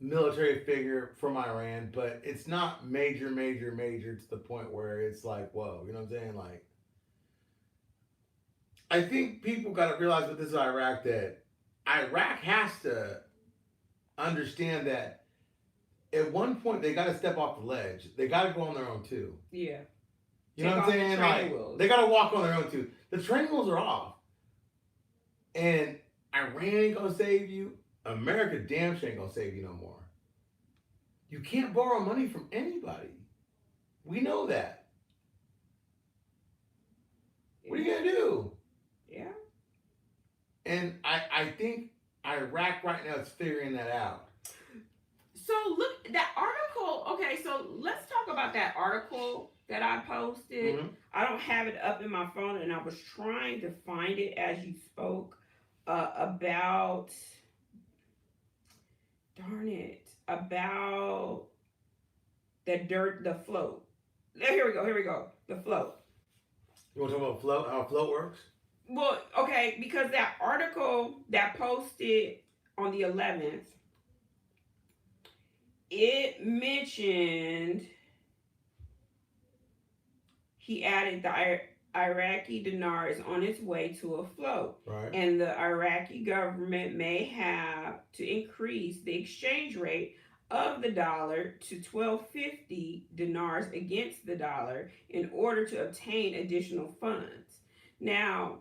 military figure from Iran, but it's not major to the point where it's like, whoa, you know what I'm saying? Like, I think people got to realize with this Iraq that Iraq has to understand that at one point they got to step off the ledge. They got to go on their own too. Yeah. You know what I'm saying? Like, they got to walk on their own too. The training wheels are off. And Iran ain't going to save you. America damn sure ain't going to save you no more. You can't borrow money from anybody. We know that. What are you going to do? Yeah. And I think Iraq right now is figuring that out. So look, that article, okay, so let's talk about that article that I posted. Mm-hmm. I don't have it up in my phone, and I was trying to find it as you spoke about, darn it, about the float. Here we go, the float. You want to talk about float, how float works? Well, okay, because that article that posted on the 11th, it mentioned he added the Iraqi dinar is on its way to a float, Right. and the Iraqi government may have to increase the exchange rate of the dollar to 1250 dinars against the dollar in order to obtain additional funds. Now,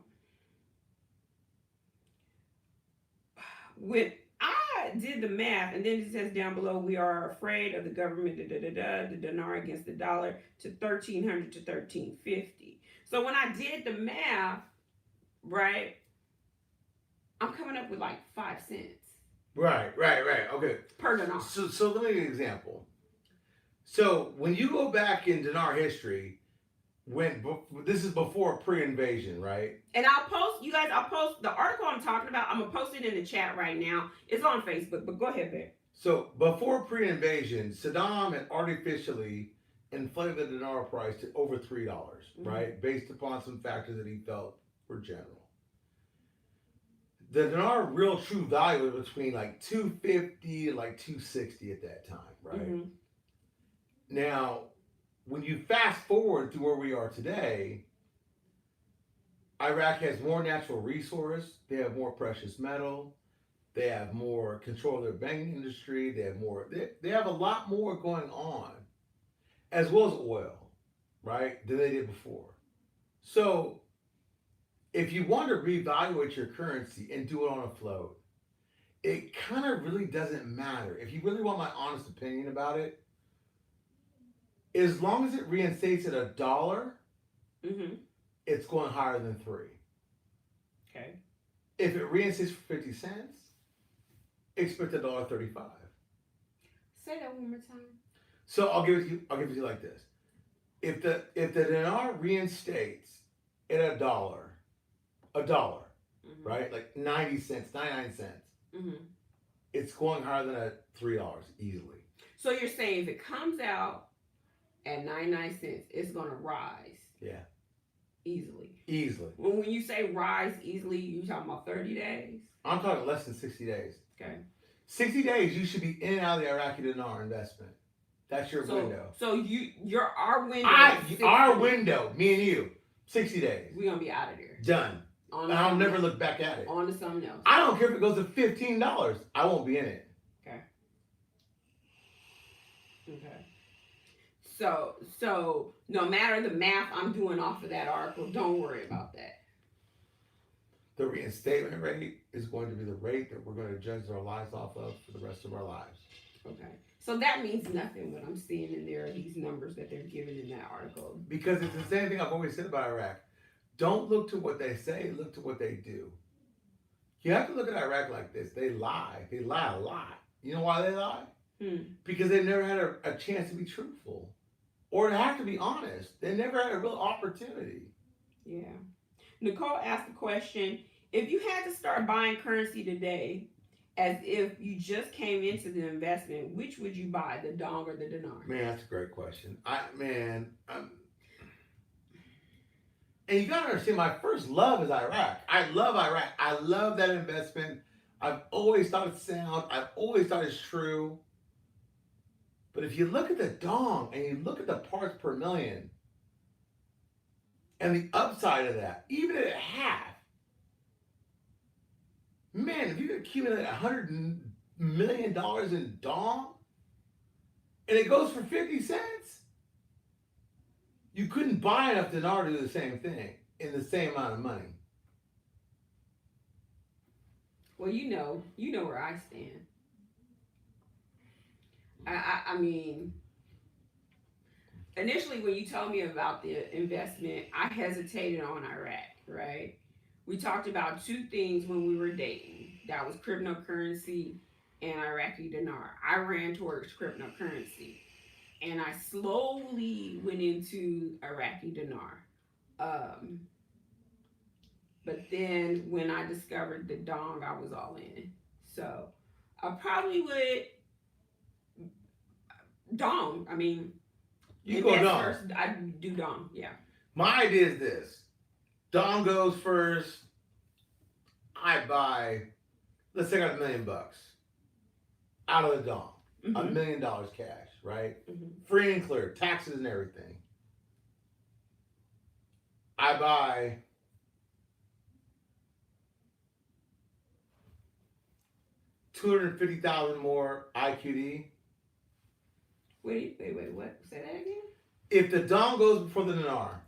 when I did the math, and then it says down below, we are afraid of the government, the dinar against the dollar to 1300 to 1350. So when I did the math, right, I'm coming up with like 5 cents Right. Okay. per dinar. So let me give you an example. So when you go back in dinar history, this is before pre-invasion, right? And I'll post, you guys, I'll post the article I'm talking about. I'm going to post it in the chat right now. It's on Facebook, but go ahead, babe. So before pre-invasion, Saddam had artificially inflated the dinar price to over $3, right? Based upon some factors that he felt were general. The dinar real true value was between like 250 and like 260 at that time, right? Now, when you fast forward to where we are today, Iraq has more natural resource, they have more precious metal, they have more control of their banking industry, they have a lot more going on, as well as oil, right, than they did before. So if you want to reevaluate your currency and do it on a float, it kind of really doesn't matter. If you really want my honest opinion about it, as long as it reinstates at $1, it's going higher than 3. Okay. If it reinstates for 50 cents, expect $1.35. Say that one more time. So I'll give it to you like this. If the dinar reinstates at $1, right? Like 90 cents, 99 cents. It's going higher than $3 easily. So you're saying if it comes out at 99 cents, it's going to rise. Yeah. Easily. When you say rise easily, you talking about 30 days? I'm talking less than 60 days. Okay. 60 days, you should be in and out of the Iraqi dinar investment. That's your window. So our window. Our window, me and you, 60 days. We're going to be out of there. Done. I'll never look back at it. On to something else. I don't care if it goes to $15. I won't be in it. Okay. So no matter the math I'm doing off of that article, don't worry about that. The reinstatement rate is going to be the rate that we're going to judge our lives off of for the rest of our lives. Okay. So that means nothing what I'm seeing in there, these numbers that they're giving in that article. Because it's the same thing I've always said about Iraq. Don't look to what they say, look to what they do. You have to look at Iraq like this. They lie. They lie a lot. You know why they lie? Because they never had a chance to be truthful. Or to have to be honest. They never had a real opportunity. Yeah. Nicole asked the question, if you had to start buying currency today, as if you just came into the investment, which would you buy, the dong or the dinar? Man, that's a great question. And you gotta understand, my first love is Iraq. I love Iraq. I love that investment. I've always thought it's sound. I've always thought it's true. But if you look at the dong and you look at the parts per million, and the upside of that, even at half, man, if you accumulate $100 million in dong, and it goes for 50 cents, you couldn't buy enough dinar to do the same thing in the same amount of money. Well, you know where I stand. I mean, initially when you told me about the investment, I hesitated on Iraq, right? We talked about two things when we were dating. That was cryptocurrency and Iraqi dinar. I ran towards cryptocurrency. And I slowly went into Iraqi dinar. But then when I discovered the dong, I was all in. So I probably would dong. I mean, you go dong. First, I do dong, yeah. My idea is this. Dong goes first. I buy, let's say I got $1 million out of the dong. $1 million cash, right? Free and clear, taxes and everything. I buy 250,000 more IQD. Wait, what? Say that again? If the dong goes before the dinar,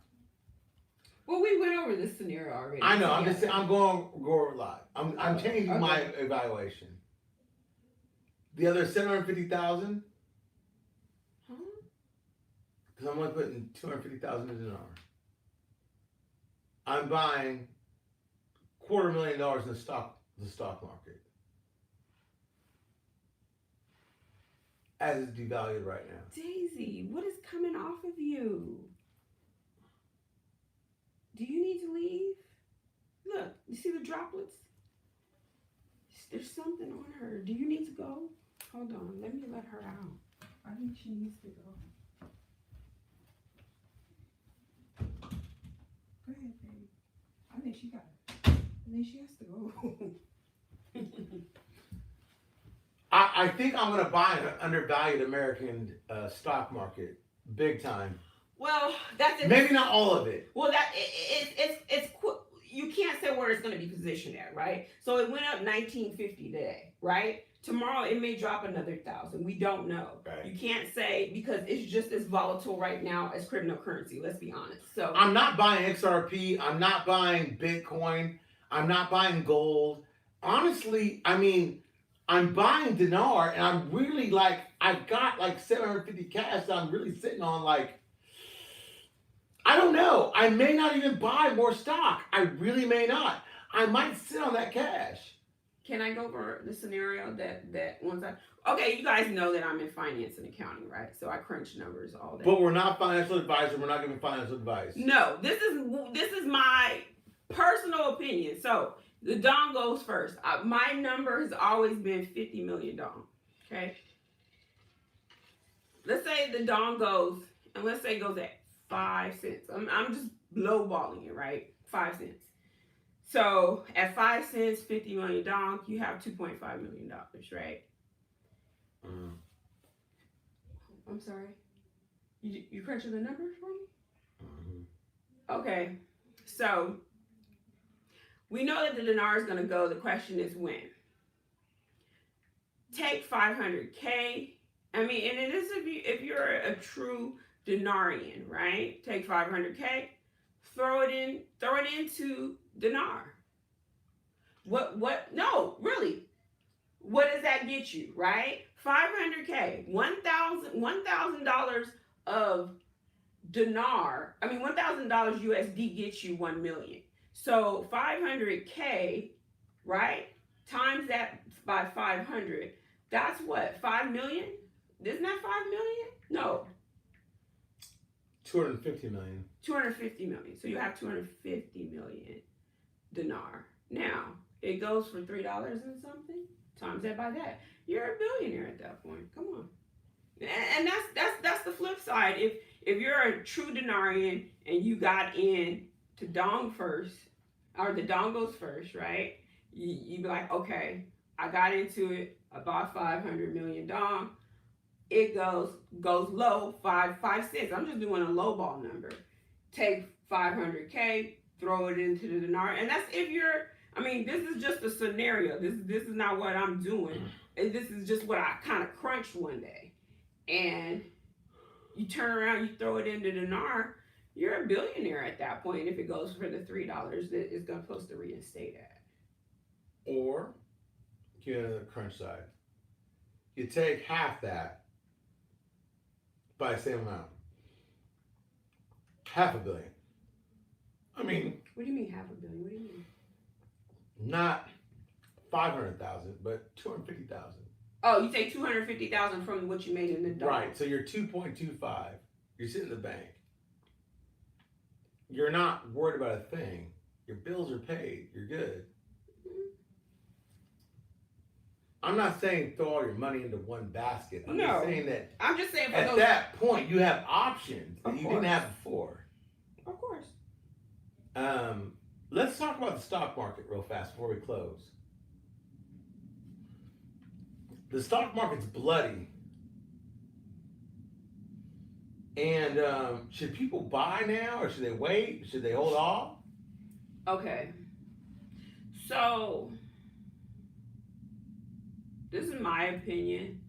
Well, we went over this scenario already. I know. So I'm yeah. just saying. I'm going go live. I'm changing my Okay. evaluation. The other 750,000, Huh? because I'm only putting 250,000 in dinar. I'm buying $250,000 in the stock market, as it's devalued right now. Daisy, what is coming off of you? Do you need to leave? Look, you see the droplets? There's something on her. Do you need to go? Hold on, let me let her out. I think she needs to go. Go ahead, baby. I think she got it. I think she has to go. I think I'm going to buy an undervalued American stock market big time. Well, that's it. Maybe not all of it. Well, it's you can't say where it's going to be positioned at, right? So it went up 1950 today, right? Tomorrow it may drop another 1,000. We don't know. Right. You can't say because it's just as volatile right now as cryptocurrency. Let's be honest. So I'm not buying XRP. I'm not buying Bitcoin. I'm not buying gold. Honestly, I mean, I'm buying dinar, and I'm really like, I've got like 750 cash that I'm really sitting on like, I don't know. I may not even buy more stock. I really may not. I might sit on that cash. can I go over the scenario that once okay, you guys know that I'm in finance and accounting, right? So I crunch numbers all day. But we're not financial advisor. We're not giving financial advice. No, this is my personal opinion. So the dong goes first. My number has always been 50 million dong. Okay. Let's say the dong goes, and let's say it goes at 5 cents. I'm just lowballing it, right? 5 cents. So at 5 cents, 50 million dong, you have $2.5 million, right? I'm sorry. You crunching the numbers for me? Okay. So we know that the dinar is going to go. The question is when. Take 500K. I mean, and it is if you're a true dinarian, right? Take 500K, throw it into dinar. What? No, really. What does that get you, right? 500K, $1,000 of dinar. I mean, $1,000 USD gets you 1 million. So 500K, right? Times that by 500. That's what? 5 million? Isn't that 5 million? No. 250 million. 250 million. So you have 250 million dinar. Now, it goes for $3 and something. Times that by that. You're a billionaire at that point. Come on. And that's the flip side. If you're a true dinarian and you got in to dong first, or the dong goes first, right? You be like, okay, I got into it. I bought 500 million dong. It goes low, 5 cents. I'm just doing a low ball number. Take 500K, throw it into the dinar, and that's if you're. I mean, this is just a scenario. This is not what I'm doing. And this is just what I kind of crunched one day. And you turn around, you throw it into dinar, you're a billionaire at that point if it goes for the $3 that it's supposed to reinstate at. Or, get another crunch side. You take half that by the same amount. $500 million. I mean. What do you mean $500 million? What do you mean? Not 500,000, but 250,000. Oh, you take 250,000 from what you made in the dong. Right. So you're 2.25. You're sitting in the bank. You're not worried about a thing. Your bills are paid. You're good. I'm not saying throw all your money into one basket. I'm just saying that. I'm just saying at that point you have options that you didn't have before. Of course. Let's talk about the stock market real fast before we close. The stock market's bloody. And should people buy now, or should they wait? Should they hold off? Okay. So this is my opinion,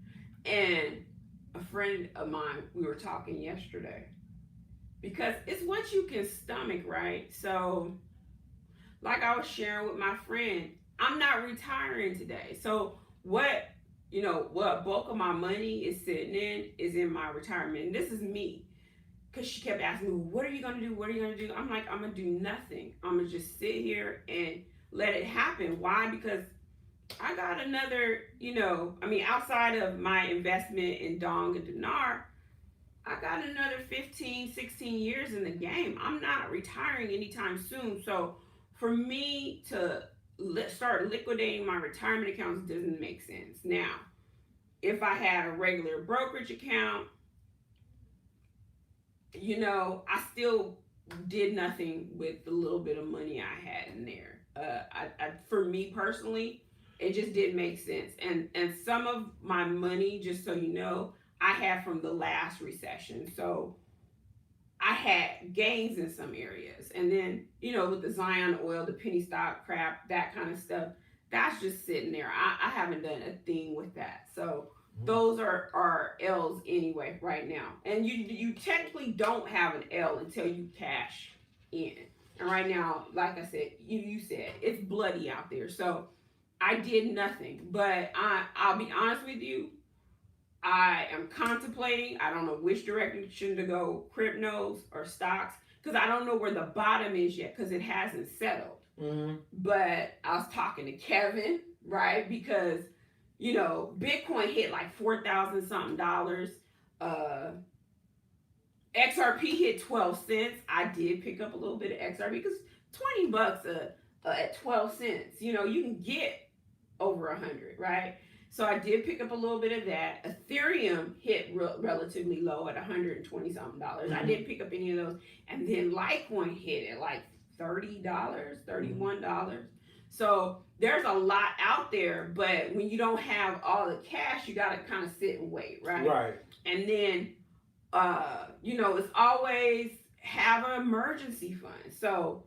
and a friend of mine, we were talking yesterday because it's what you can stomach, right? So, like I was sharing with my friend, I'm not retiring today. So, what bulk of my money is sitting in is in my retirement. And this is me. Because she kept asking me, what are you going to do? What are you going to do? I'm like, I'm going to do nothing. I'm going to just sit here and let it happen. Why? Because I got another, outside of my investment in Dong and Dinar, I got another 15, 16 years in the game. I'm not retiring anytime soon. So for me to start liquidating my retirement accounts doesn't make sense. Now, if I had a regular brokerage account, I still did nothing with the little bit of money I had in there. For me personally, it just didn't make sense. And some of my money, just so you know, I had from the last recession. So I had gains in some areas. And then, with the Zion oil, the penny stock crap, that kind of stuff, that's just sitting there. I haven't done a thing with that. So those are L's anyway right now. And you technically don't have an L until you cash in. And right now, like I said, you said, it's bloody out there. So I did nothing. But I'll be honest with you, I am contemplating. I don't know which direction to go, cryptos or stocks, because I don't know where the bottom is yet because it hasn't settled. But I was talking to Kevin, right? Because, Bitcoin hit like 4,000 something dollars. XRP hit 12 cents. I did pick up a little bit of XRP because $20 at 12 cents. You can get over 100, right? So I did pick up a little bit of that. Ethereum hit relatively low at 120 something dollars. I didn't pick up any of those. And then Litecoin hit at like $30, $31. So there's a lot out there, but when you don't have all the cash, you got to kind of sit and wait, right? Right. And then, it's always have an emergency fund. So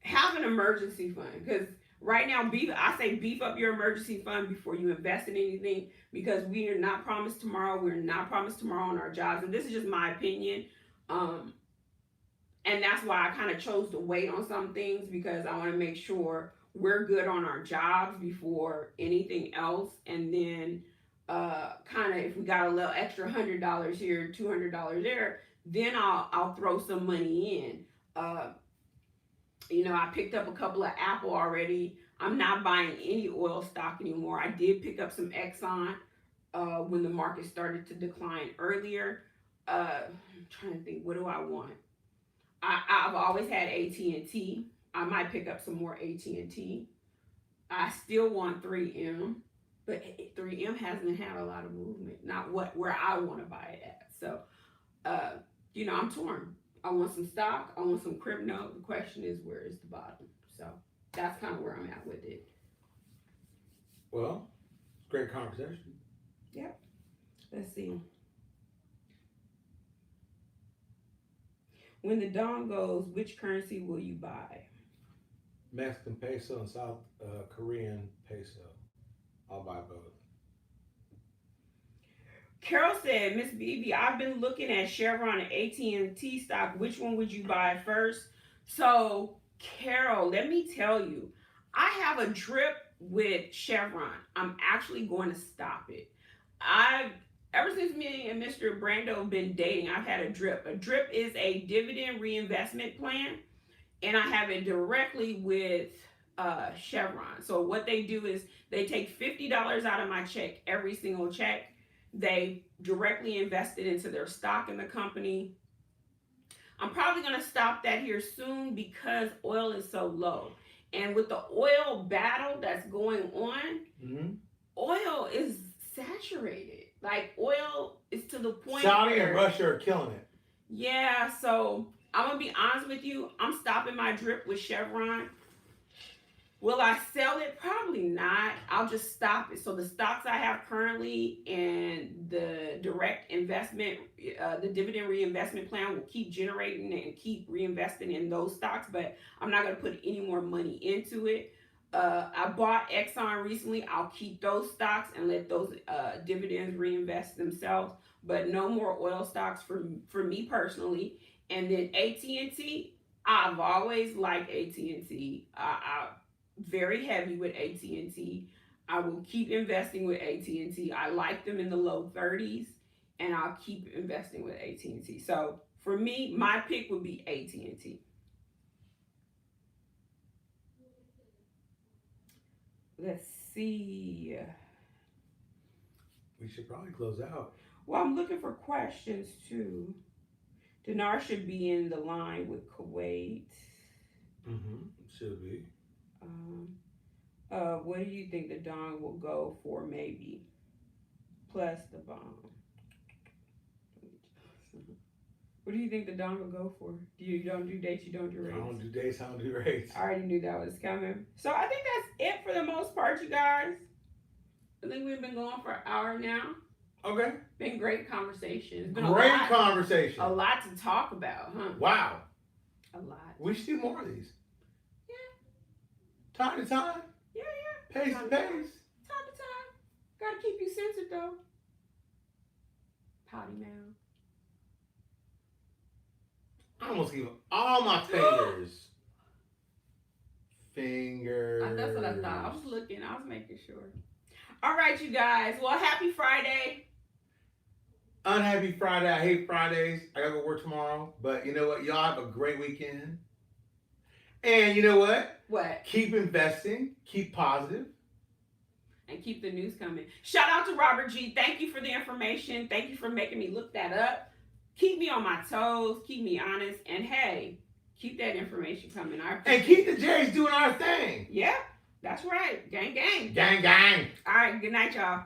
have an emergency fund, because right now, I say beef up your emergency fund before you invest in anything, because we are not promised tomorrow. We're not promised tomorrow on our jobs. And this is just my opinion. And that's why I kind of chose to wait on some things, because I want to make sure we're good on our jobs before anything else. And then kind of if we got a little extra $100 here, $200 there, then I'll throw some money in. I picked up a couple of Apple already. I'm not buying any oil stock anymore. I did pick up some Exxon when the market started to decline earlier. I'm trying to think, what do I want? I've always had AT&T. I might pick up some more AT&T. I still want 3M, but 3M hasn't had a lot of movement. Not where I want to buy it at. So, I'm torn. I want some stock. I want some crypto. The question is, where is the bottom? So that's kind of where I'm at with it. Well, it's a great conversation. Yep. Let's see. When the dawn goes, which currency will you buy? Mexican peso and South Korean peso. I'll buy both. Carol said, Miss BB, I've been looking at Chevron and AT&T stock. Which one would you buy first? So, Carol, let me tell you, I have a drip with Chevron. I'm actually going to stop it. Ever since me and Mr. Brando have been dating, I've had a drip. A drip is a dividend reinvestment plan, and I have it directly with Chevron. So what they do is they take $50 out of my check, every single check. They directly invest it into their stock in the company. I'm probably going to stop that here soon because oil is so low. And with the oil battle that's going on, oil is saturated. Like, oil is to the point Saudi and Russia are killing it. Yeah, so I'm going to be honest with you. I'm stopping my drip with Chevron. Will I sell it? Probably not. I'll just stop it. So the stocks I have currently and the direct investment, the dividend reinvestment plan will keep generating and keep reinvesting in those stocks, but I'm not going to put any more money into it. I bought Exxon recently. I'll keep those stocks and let those dividends reinvest themselves, but no more oil stocks for me personally. And then AT&T, I've always liked AT&T. I'm very heavy with AT&T. I will keep investing with AT&T. I like them in the low 30s, and I'll keep investing with AT&T. So for me, my pick would be AT&T. Let's see. We should probably close out. Well, I'm looking for questions too. Dinar should be in the line with Kuwait. Should be. What do you think the dong will go for? Maybe plus the bomb. What do you think the dong will go for? You don't do dates, you don't do rates. I don't do dates, I don't do rates. I already knew that was coming. So I think that's it for the most part, you guys. I think we've been going for an hour now. Okay. Been great conversation. It's been Great conversation. A lot to talk about, huh? Wow. A lot. We should do more of these. Yeah. Time to time. Yeah. Pace to pace. Time to time. Gotta keep you censored though. Potty mouth. I almost gave up all my fingers. Fingers. That's what I thought. I was looking. I was making sure. All right, you guys. Well, happy Friday. Unhappy Friday. I hate Fridays. I gotta go work tomorrow. But you know what? Y'all have a great weekend. And you know what? What? Keep investing. Keep positive. And keep the news coming. Shout out to Robert G. Thank you for the information. Thank you for making me look that up. Keep me on my toes. Keep me honest. And hey, keep that information coming. And keep the Jerry's doing our thing. Yep. That's right. Gang, gang. Gang, gang. All right. Good night, y'all.